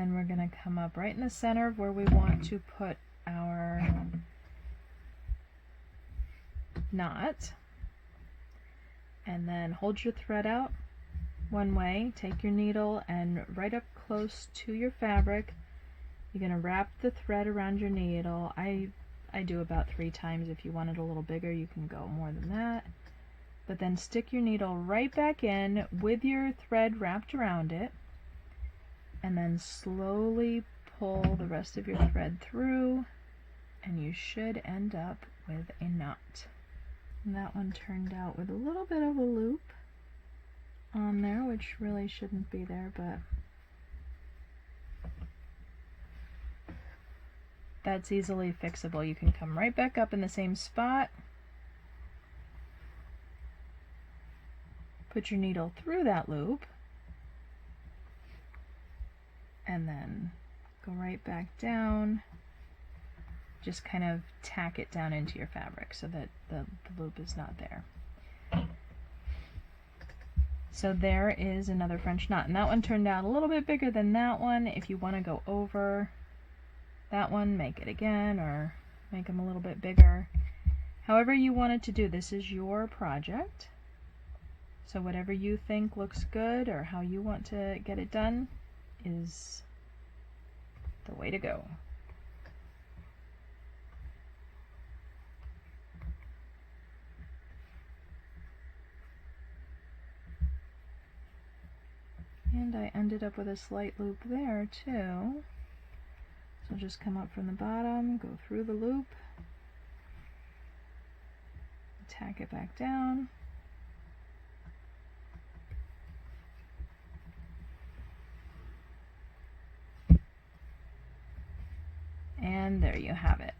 then we're going to come up right in the center of where we want to put our knot, and then hold your thread out one way, take your needle and right up close to your fabric, you're going to wrap the thread around your needle. I do about 3 times. If you want it a little bigger, you can go more than that. But then stick your needle right back in with your thread wrapped around it, and then slowly pull the rest of your thread through, and you should end up with a knot. And that one turned out with a little bit of a loop on there, which really shouldn't be there, but that's easily fixable. You can come right back up in the same spot, put your needle through that loop, and then go right back down. Just kind of tack it down into your fabric so that the loop is not there. So there is another French knot, and that one turned out a little bit bigger than that one. If you want to go over that one, make it again, or make them a little bit bigger. However you want it to do, this is your project. So whatever you think looks good or how you want to get it done is the way to go. And I ended up with a slight loop there too. So just come up from the bottom, go through the loop, tack it back down, and there you have it.